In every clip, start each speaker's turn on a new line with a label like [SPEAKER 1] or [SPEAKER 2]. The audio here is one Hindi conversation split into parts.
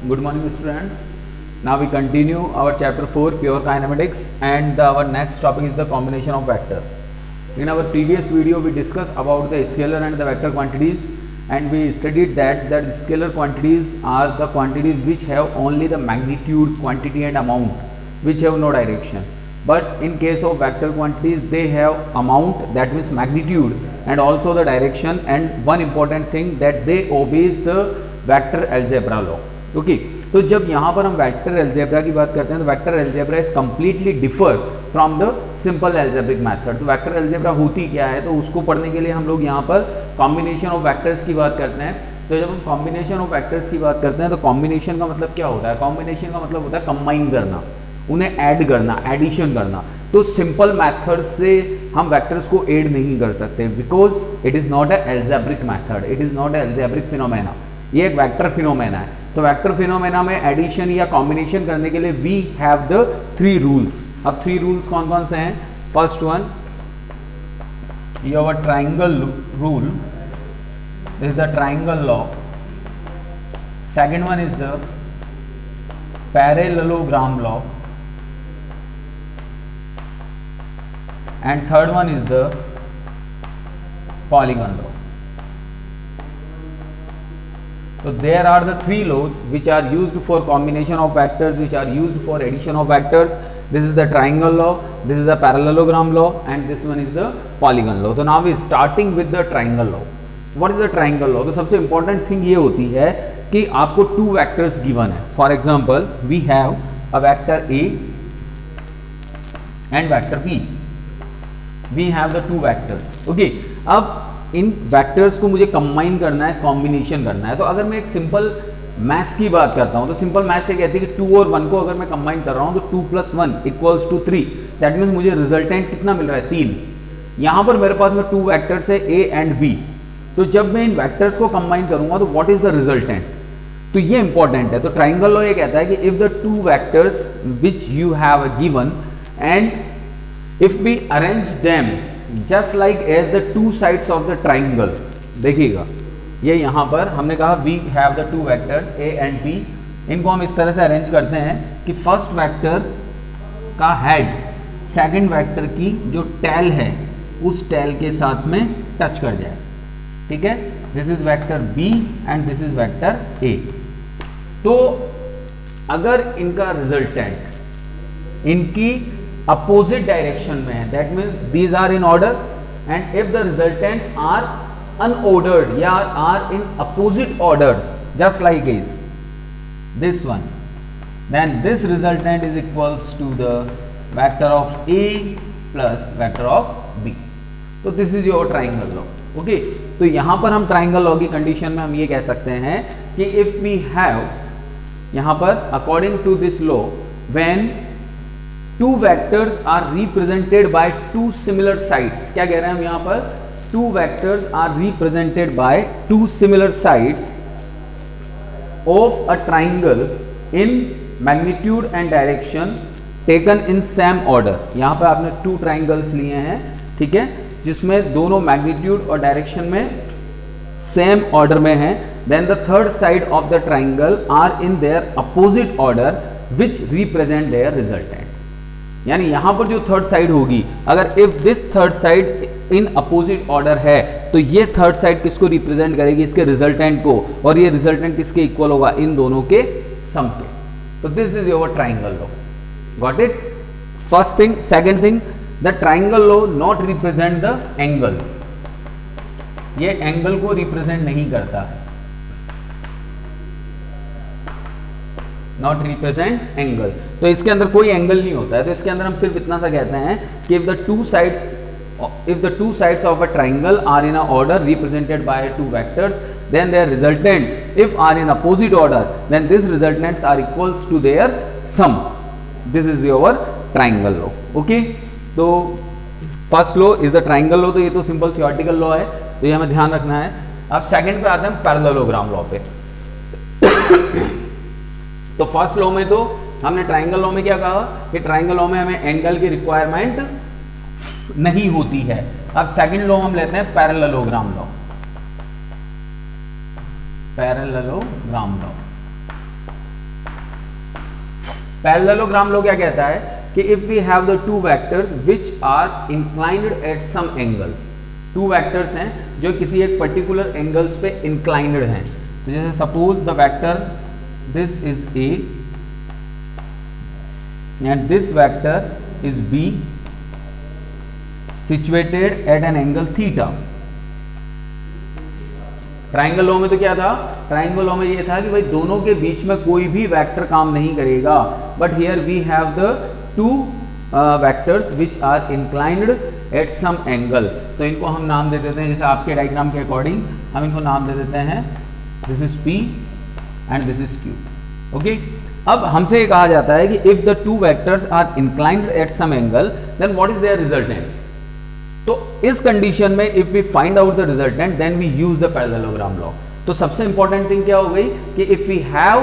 [SPEAKER 1] Good morning students. Now we continue our chapter 4 pure kinematics and our next topic is the combination of vector. In our previous video we discussed about the scalar and the vector quantities and we studied that scalar quantities are the quantities which have only the magnitude, quantity and amount which have no direction. But in case of vector quantities they have amount, that means magnitude, and also the direction, and one important thing that they obeys the vector algebra law. Okay तो जब यहाँ पर हम वेक्टर अलजेब्रा की बात करते हैं तो vector algebra is completely differ from the simple algebraic method. तो वेक्टर अलजेब्रा होती क्या है, तो उसको पढ़ने के लिए हम लोग यहाँ पर कॉम्बिनेशन ऑफ वेक्टर्स की बात करते हैं. तो जब हम कॉम्बिनेशन ऑफ वेक्टर्स की बात करते हैं तो कॉम्बिनेशन का मतलब क्या होता है, कॉम्बिनेशन का मतलब होता है कंबाइन करना, उन्हें ऐड करना, एडिशन करना. तो सिंपल मेथड से हम वेक्टर्स को ऐड नहीं कर सकते because it is not a algebraic method, it is not a algebraic phenomena. ये एक वेक्टर फिनोमेना है. तो वेक्टर फिनोमेना में एडिशन या कॉम्बिनेशन करने के लिए वी हैव द 3 रूल्स. अब 3 रूल्स कौन कौन से हैं? First one your triangle rule, this is the triangle law. Second one is the parallelogram law and third one is the polygon law. So there are the 3 laws which are used for combination of vectors, which are used for addition of vectors. This is the triangle law, this is the parallelogram law and this one is the polygon law. So now we starting with the triangle law. What is the triangle law? तो सबसे important thing ये होती है कि आपको 2 vectors given है. For example we have a vector A and vector B. We have the 2 vectors. Okay. अब इन वेक्टर्स को मुझे कंबाइन करना है, कॉम्बिनेशन करना है. तो अगर मैं एक सिंपल मैथ्स की बात करता हूं तो सिंपल मैथ्स ये कहती है कि 2 और 1 को अगर मैं कंबाइन कर रहा हूं तो 2 + 1 = 3. दैट मीन्स मुझे रिजल्टेंट कितना मिल रहा है? 3. यहां पर मेरे पास में 2 वेक्टर्स है A एंड B. तो जब मैं इन वेक्टर्स को कंबाइन करूंगा तो व्हाट इज द रिजल्टेंट? तो ये इंपॉर्टेंट है. तो ट्राइंगल लॉ ये कहता है कि if the 2 vectors which you have given and if we arrange them just like as the 2 sides of the triangle, देखिएगा ये यहाँ पर हमने कहा we have the 2 vectors A and B. इनको हम इस तरह से अरेंज करते हैं कि फर्स्ट वेक्टर का हेड सेकंड वेक्टर की जो टेल है उस टेल के साथ में टच कर जाए. ठीक है, this is vector B and this is vector A. तो अगर इनका रिजल्टेंट इनकी अपोजिट डायरेक्शन में है, that means these are in order and if the resultant are unordered या are in opposite order just like is this one, then this resultant is equals to the vector of A plus vector of B. तो this is your triangle law. Okay, तो यहां पर हम ट्राइंगल लॉ की कंडीशन में हम ये कह सकते हैं कि इफ वी हैव यहां पर according to this law when 2 vectors are represented by 2 similar sides. क्या कह रहे हैं हम यहाँ पर? 2 vectors are represented by 2 similar sides of a triangle in magnitude and direction taken in same order. यहाँ पर आपने 2 triangles लिए हैं, ठीक है, जिसमें दोनों magnitude और direction में same order में हैं. Then the third side of the triangle are in their opposite order which represent their resultant. यानी यहां पर जो थर्ड साइड होगी, अगर if this third side in opposite order है तो ये थर्ड साइड किसको रिप्रेजेंट करेगी? इसके रिजल्टेंट को, और ये रिजल्टेंट किसके इक्वल होगा? इन दोनों के सम के. तो this is your triangle law. Got it? First thing. Second thing, the triangle law not represent the angle. ये एंगल को रिप्रेजेंट नहीं करता है, नॉट रिप्रेजेंट एंगल. तो इसके अंदर कोई एंगल नहीं होता है. तो इसके अंदर हम सिर्फ इतना सा कहते हैं कि if the two sides of a triangle are in a order represented by 2 vectors then their resultant if are in opposite order then this resultants are equals to their sum. This is your triangle law. Okay, तो first law is the triangle law. तो ये तो सिंपल थ्योरेटिकल लॉ है, तो ये हमें ध्यान रखना है. अब सेकंड पे आते हैं पैरेललोग्राम लॉ पे. तो फर्स्ट लॉ में तो हमने ट्राइंगल लॉ में क्या कहा कि ट्राइंगल लॉ में हमें एंगल की रिक्वायरमेंट नहीं होती है. अब सेकंड लॉ हम लेते हैं parallelogram law. Parallelogram law parallelogram law क्या कहता है कि if we have the two vectors which are inclined at some angle, two vectors हैं जो किसी एक पर्टिकुलर एंगल्स पे इंक्लाइंड हैं, तो जैसे suppose the vector this is A and this vector is B situated at an angle theta. Triangle law में तो क्या था, ट्राइंगल लॉ में ये था कि भाई दोनों के बीच में कोई भी वेक्टर काम नहीं करेगा, but here we have the two vectors which are inclined at some angle. तो इनको हम नाम दे देते हैं, जैसे आपके डायग्राम के अकॉर्डिंग हम इनको नाम दे देते हैं, this is P and this is Q। Okay, अब हमसे ये कहा जाता है कि if the two vectors are inclined at some angle then what is their resultant. तो इस कंडीशन में if we find out the resultant then we use the parallelogram law. तो सबसे इंपॉर्टेंट थिंग क्या हो गई कि if we have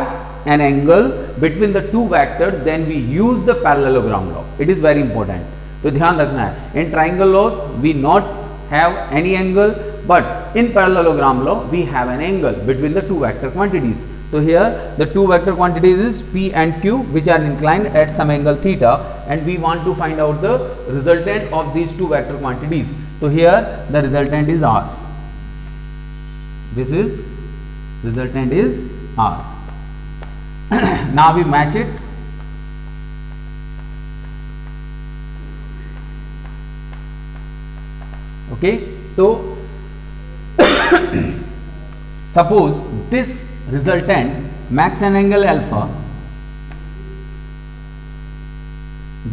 [SPEAKER 1] an angle between the two vectors then we use the parallelogram law. It is very important, तो ध्यान रखना है। In triangle laws we not have any angle, but in parallelogram law we have an angle between the two vector quantities. So here the two vector quantities is P and Q which are inclined at some angle theta, and we want to find out the resultant of these two vector quantities. So here the resultant is R. This is resultant is R. Now we match it. Okay, so suppose this resultant makes an angle alpha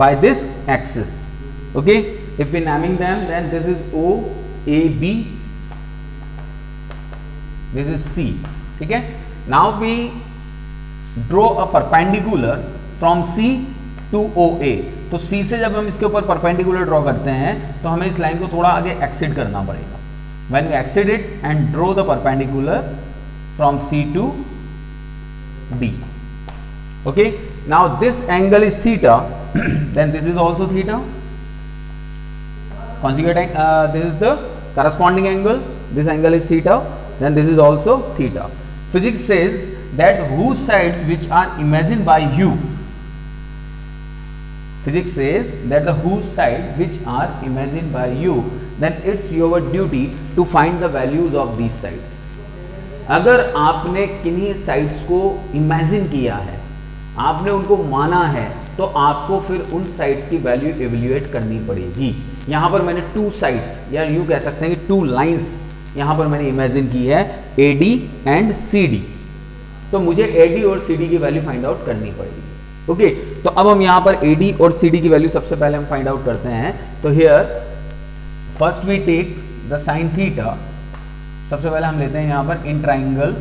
[SPEAKER 1] by this axis. Okay, if we naming them then this is O, A, B, this is C. ठीक है, now we draw a perpendicular from C to OA. तो C से जब हम इसके ऊपर परपेंडिकुलर ड्रॉ करते हैं तो हमें इस लाइन को थोड़ा आगे एक्सिड करना पड़ेगा। When we exit it and draw the perpendicular from C to D. Okay, now this angle is theta, then this is also theta. Conjugate this is the corresponding angle, this angle is theta, then this is also theta. Physics says that whose sides which are imagined by you, physics says that the whose side which are imagined by you, then it's your duty to find the values of these sides. अगर आपने किन्हीं साइड्स को इमेजिन किया है, आपने उनको माना है, तो आपको फिर उन साइड्स की वैल्यू एवेल्युएट करनी पड़ेगी। यहाँ पर मैंने टू साइड्स या यूँ कह सकते हैं कि टू लाइंस यहाँ पर मैंने इमेजिन की है, AD एंड CD। तो मुझे AD और CD की वैल्यू फाइंड आउट करनी पड़ेगी। ओके, तो अब हम यहाँ पर AD और CD की वैल्यू सबसे पहले हम फाइंड आउट करते हैं। तो here first we take the sine theta. सबसे पहले हम लेते हैं यहाँ पर इन ट्राइंगल,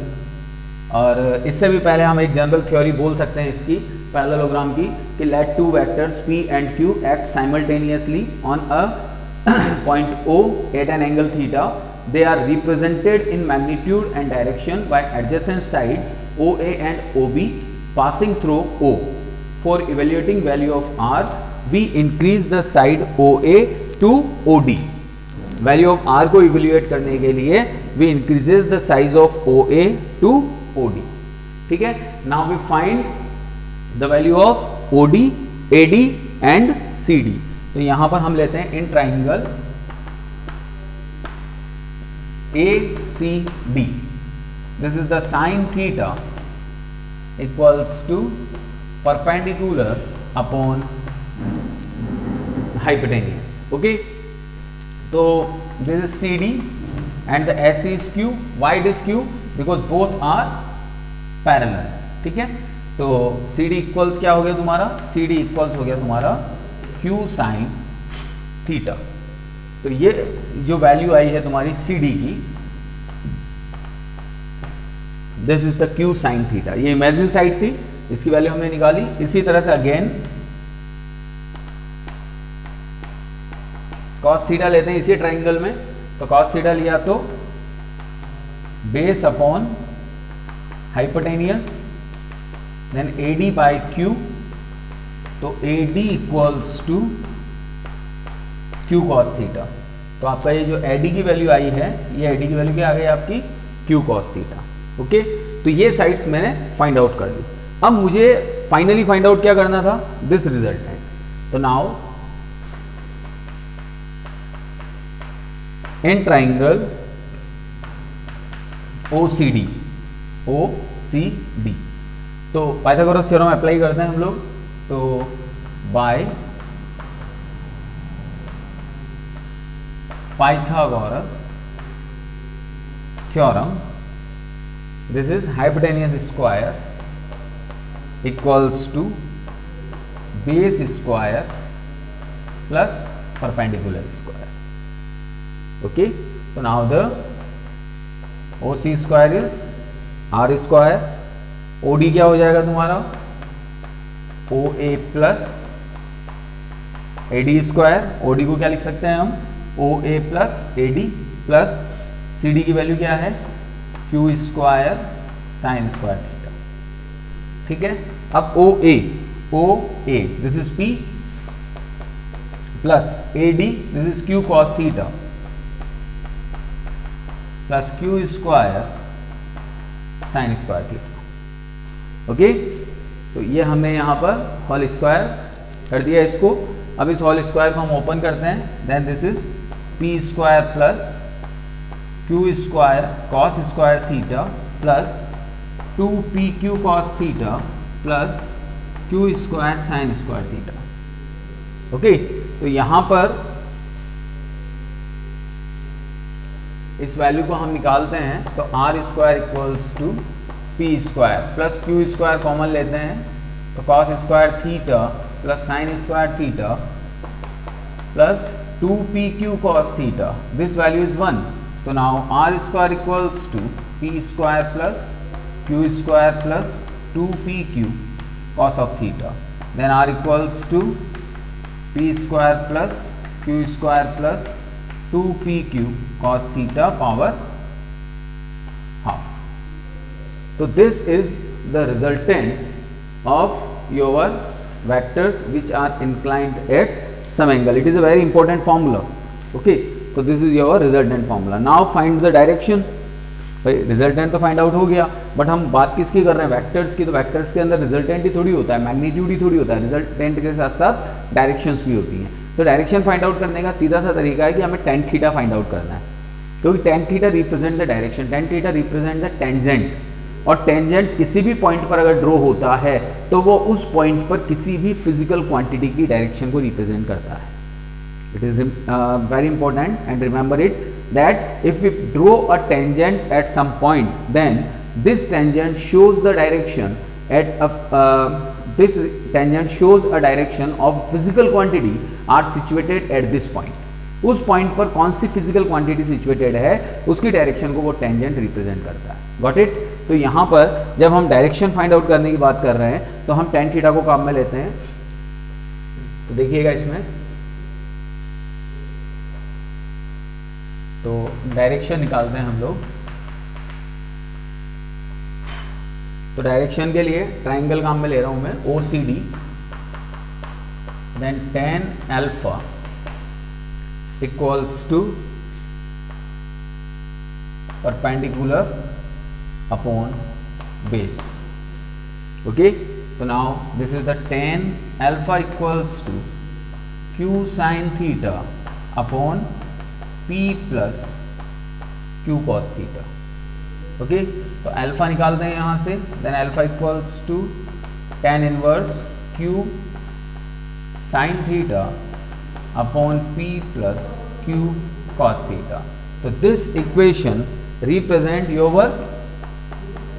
[SPEAKER 1] और इससे भी पहले हम एक जनरल थ्योरी बोल सकते हैं इसकी पैरेललोग्राम की, कि let two vectors P and Q act simultaneously on a point O at an angle theta. They are represented in magnitude and direction by adjacent side OA and OB passing through O. For evaluating value of R, we increase the side OA to OD. Value of R को इवेल्युएट करने के लिए we increases the size of OA to OD। ठीक है, now we find the value of OD, AD and CD। तो यहां पर हम लेते हैं इन triangle ACD, this is the sine theta equals to perpendicular upon hypotenuse. Okay, तो this is CD and the AC is Q. Why it is Q? Because both are parallel. ठीक है, तो CD इक्वल्स क्या हो गया तुम्हारा, CD इक्वल्स हो गया तुम्हारा Q साइन थीटा। तो ये जो वैल्यू आई है तुम्हारी CD की, this is the Q sine theta. ये इमेजिन साइड थी, इसकी वैल्यू हमने निकाली। इसी तरह से अगेन कॉस थीटा लेते हैं इसी ट्राइंगल में। तो कॉस थीटा लिया तो base upon hypotenuse, then AD by Q। तो AD equals to Q cos theta. तो आपका ये जो AD की वैल्यू आई है, ये AD की वैल्यू क्या आ गई आपकी, Q कॉस थीटा। ओके, तो ये साइड्स मैंने फाइंड आउट कर दी। अब मुझे फाइनली फाइंड आउट क्या करना था, दिस रिजल्टेंट। तो नाउ इन ट्राइंगल OCD, तो पाइथागोरस थ्योरम अप्लाई करते हैं हम लोग। तो by Pythagoras theorem, this is hypotenuse square equals to base square plus perpendicular square. Okay, तो now the OC square is R square, OD क्या हो जाएगा तुम्हारा, OA plus AD square. OD को क्या लिख सकते हैं हम, OA plus AD plus CD की वैल्यू क्या है, Q square sine square theta. ठीक है, अब OA this is P plus AD this is Q cos theta plus Q square sine square theta. Okay, तो ये हमने यहाँ पर होल स्क्वायर कर दिया इसको। अब इस होल स्क्वायर को हम ओपन करते हैं, then this is P square plus Q square cos square theta plus 2PQ cos theta plus Q square sine square theta. Okay, तो यहाँ पर इस वैल्यू को हम निकालते हैं, तो R square equals to P square plus Q square common लेते हैं, तो cos square theta plus sine square theta plus 2PQ cos theta, this value is 1। तो now R square equals to P square plus Q square plus 2PQ cos of theta, then R equals to P square plus Q square plus 2PQ cos theta power half. तो this is the resultant of your vectors which are inclined at some angle. It is a very important formula. Okay, so this is your resultant formula. Now find the direction. भाई रिजल्टेंट तो फाइंड आउट हो गया, बट हम बात किसकी कर रहे हैं, वेक्टर्स की। तो वेक्टर्स के अंदर रिजल्टेंट ही थोड़ी होता है, मैग्नीट्यूड ही थोड़ी होता है, रिजल्टेंट के साथ साथ डायरेक्शंस भी होती हैं। तो डायरेक्शन फाइंड आउट करने का सीधा सा तरीका है कि हमें tan थीटा फाइंड आउट करना है, क्योंकि tan theta represent the direction, tan theta represent the tangent, और टेंजेंट किसी भी पॉइंट पर अगर ड्रॉ होता है तो वो उस पॉइंट पर किसी भी फिजिकल क्वांटिटी की डायरेक्शन को रिप्रेजेंट करता है। It is very important and remember it that if we draw a tangent at some point, then this tangent shows the direction at this tangent shows a direction of physical quantity are situated at this point. उस पॉइंट पर कौन सी फिजिकल क्वांटिटी सिचुएटेड है उसकी डायरेक्शन को वो टेंजेंट रिप्रेजेंट करता है। Got it. तो यहाँ पर जब हम डायरेक्शन फाइंड आउट करने की बात कर रहे हैं तो हम tan थीटा को काम में लेते हैं। तो देखिएगा इसमें, तो डायरेक्शन निकालते हैं हम लोग। तो डायरेक्शन के लिए ट्राइंगल काम में ले रहा हूं मैं OCD, then tan alpha equals to perpendicular upon base. Okay, तो now this is the tan alpha equals to Q sine theta upon P plus Q cos theta. Okay, तो अल्फा निकालते हैं यहाँ से, then alpha equals to tan inverse Q sine theta upon P plus Q cos theta. तो this equation represent your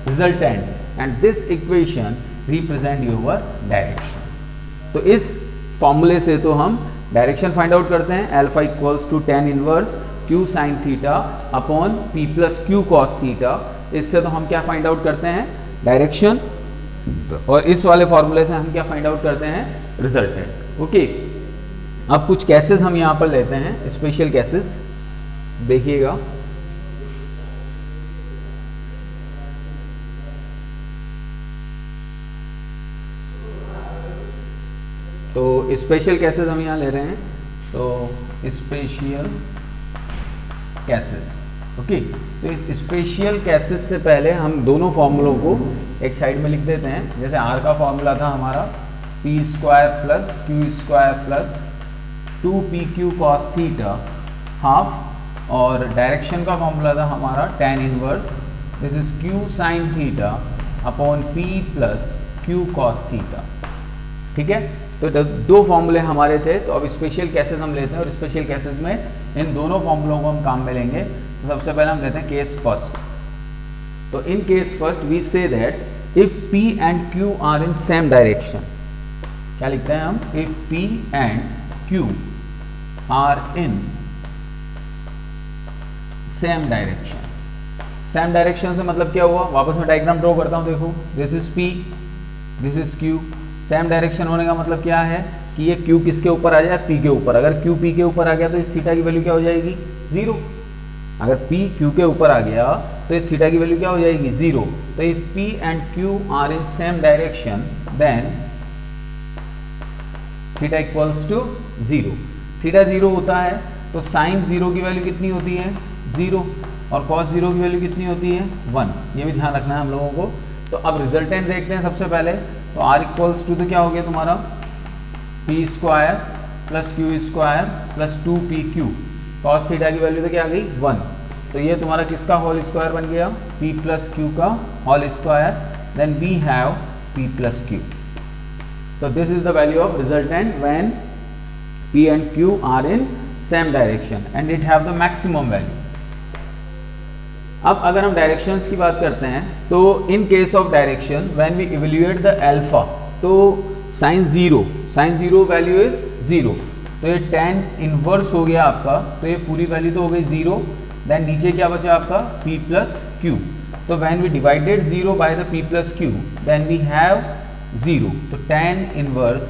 [SPEAKER 1] resultant and this equation represent your direction. तो इस फॉर्मूले से तो हम डायरेक्शन फाइंड आउट करते हैं, alpha equals to tan inverse Q sine theta upon P plus Q cos theta. इससे तो हम क्या फाइंड आउट करते हैं, डायरेक्शन, और इस वाले फॉर्मूले से हम क्या फाइंड आउट करते हैं, रिजल्टेंट। ओके, अब कुछ केसेस हम यहाँ पर लेते हैं, स्पेशल केसेस देखिएगा। तो स्पेशल केसेस हम यहाँ ले रहे हैं, तो स्पेशल केसेस। ओके, तो इस स्पेशल केसेस से पहले हम दोनों फॉर्मूलों को एक साइड में लिख देते हैं। जैसे आर का फॉर्मूला था हमारा P square plus Q square plus 2pq cos theta half, और डायरेक्शन का फॉर्मूला था हमारा tan inverse this is q sin theta upon p plus q cos theta. ठीक है, तो दो फॉर्मूले हमारे थे। तो अब स्पेशल केसेस हम लेते हैं और स्पेशल केसेस में इन दोनों फॉर्मूलों को हम काम में लेंगे। तो सबसे पहले हम लेते हैं केस फर्स्ट। तो in case first we say that if p and q are in same direction, क्या लिखते हैं हम, if p and q are in same direction. Same direction से मतलब क्या हुआ, वापस मैं डायग्राम ड्रॉ करता हूं, देखो this is p, this is q। Same direction होने का मतलब क्या है कि ये q किसके ऊपर आ जाए, p के ऊपर। अगर q p के ऊपर आ गया तो इस थीटा की वैल्यू क्या हो जाएगी, 0। अगर p q के ऊपर आ गया तो इस थीटा की वैल्यू क्या हो जाएगी, 0। तो if p and q are in same direction then theta equals to 0। Theta 0 होता है तो साइन 0 की वैल्यू कितनी होती है, 0, और कॉस 0 की वैल्यू कितनी होती है, 1। ये भी ध्यान रखना है हम लोगों को। तो अब रिजल्टेंट देखते हैं सबसे पहले। तो r इक्वल्स टू तो क्या हो गया तुम्हारा p square plus Q square plus 2pq, cos theta की वैल्यू तो क्या आ गई, 1। तो ये तुम्हारा किसका होल स्क्वायर बन गया, p प्लस क्यू का whole square, then we have p plus Q. तो this is the value of resultant when p and q are in same direction and it have the maximum value. अब अगर हम डायरेक्शंस की बात करते हैं तो in case of direction when we evaluate the alpha, तो साइन 0 वैल्यू इज 0। तो ये tan इनवर्स हो गया आपका, तो ये पूरी वैल्यू तो हो गई 0। देन नीचे क्या बचा आपका p प्लस क्यू। तो when we divided 0 by the p plus Q then we have 0। तो tan इनवर्स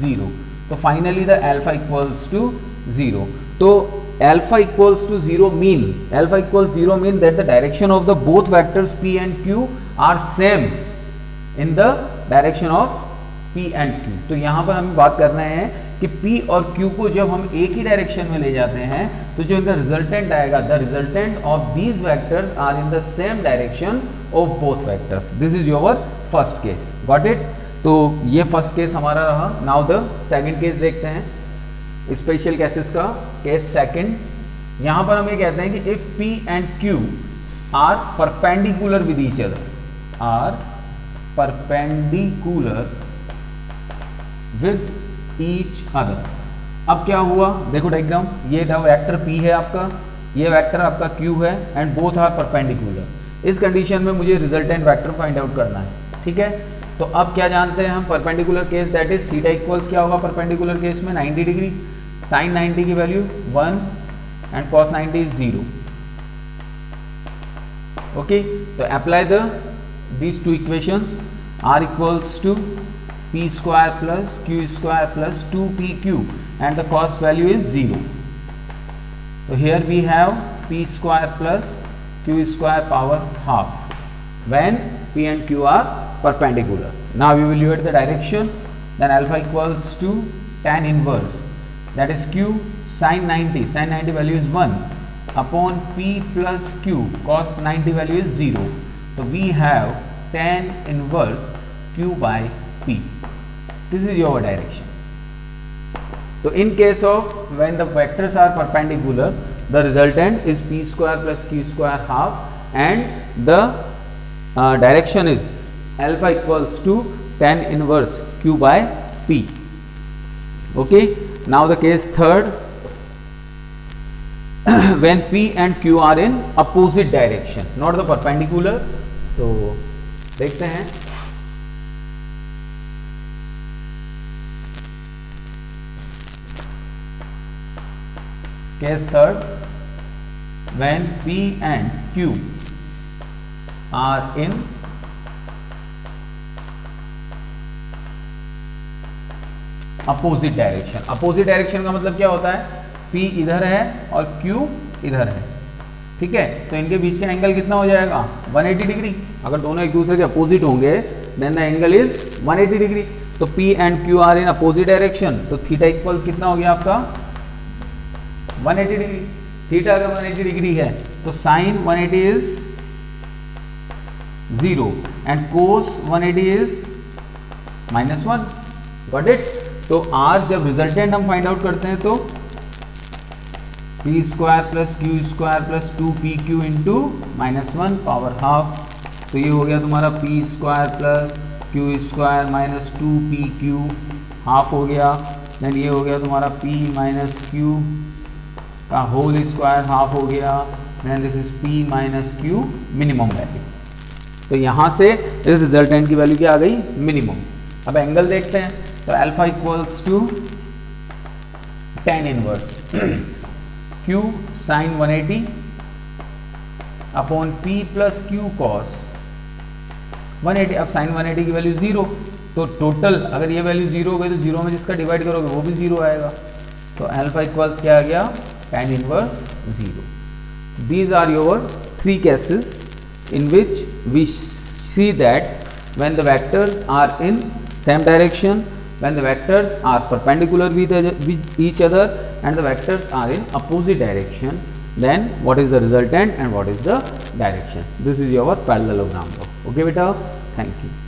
[SPEAKER 1] 0। तो finally the alpha equals to 0। तो alpha equals to 0 mean that the direction of the both vectors p and q are same in the direction of p and q। तो यहाँ पर हम बात कर रहे हैं कि p और q को जब हम एक ही डायरेक्शन में ले जाते हैं तो जो इनका रिजल्टेंट आएगा, the resultant of these vectors are in the same direction of both vectors. This is your first case, got it. तो ये फर्स्ट केस हमारा रहा। नाउ द सेकंड केस देखते हैं स्पेशल केसेस का। केस सेकंड, यहां पर हम ये कहते हैं कि if p and q are perpendicular with each other, are perpendicular with each other. अब क्या हुआ, देखो डायग्राम, ये वेक्टर p है आपका, ये वेक्टर आपका q है एंड बोथ आर परपेंडिकुलर। इस कंडीशन में मुझे रिजल्टेंट वेक्टर फाइंड आउट करना है, ठीक है। तो अब क्या जानते हैं हम, perpendicular case that is theta equals क्या होगा परपेंडिकुलर केस में, 90 डिग्री। साइन 90 की value 1 and cos 90 is 0। Okay, तो apply these two equations. r equals to p square plus q square plus 2pq and the cos value is 0। तो here we have p square plus q square power half when p and q are perpendicular. Now we will evaluate the direction. Then alpha equals to tan inverse, that is q sin 90. Sin 90 value is 1 upon p plus q cos 90 value is 0. So we have tan inverse q by p. This is your direction. So in case of when the vectors are perpendicular, the resultant is p square plus q square half and the direction is alpha equals to tan inverse q by p. Okay, now the case third, when p and q are in opposite direction, not the perpendicular. तो देखते हैं, case third, when p and q are in opposite direction. Opposite direction का मतलब क्या होता है, P इधर है और Q इधर है, ठीक है। तो इनके बीच का एंगल कितना हो जाएगा, 180 डिग्री। अगर दोनों एक दूसरे के अपोजिट होंगे then the angle is 180 degree. तो P and Q are in opposite direction, तो थीटा इक्वल्स कितना हो गया आपका 180 डिग्री। थीटा अगर 180 डिग्री है तो sine 180 is 0 and cos 180 is -1. Got it. तो r जब रिजल्टेंट हम फाइंड आउट करते हैं तो p square plus Q square plus 2pq into -1 power half. तो ये हो गया तुम्हारा p square plus Q square minus 2pq half हो गया. देन ये हो गया तुम्हारा p माइनस क्यू का होल स्क्वायर हाफ हो गया. Then this is p minus Q minimum value. तो यहाँ से इस रिजल्टेंट की वैल्यू क्या आ गई? मिनिमम. अब एंगल देखते हैं. तो alpha equals to tan inverse q sine 180 upon p plus Q cos 180. अब साइन 180 की वैल्यू 0, तो टोटल अगर ये वैल्यू 0 हो गई तो 0 में जिसका डिवाइड करोगे वो भी 0 आएगा. तो अल्फा इक्वल्स क्या आ गया? tan inverse 0. These are your 3 cases in which we see that when the vectors are in same direction, when the vectors are perpendicular with each other and the vectors are in opposite direction, then what is the resultant and what is the direction. This is your parallelogram. Okay beta, thank you.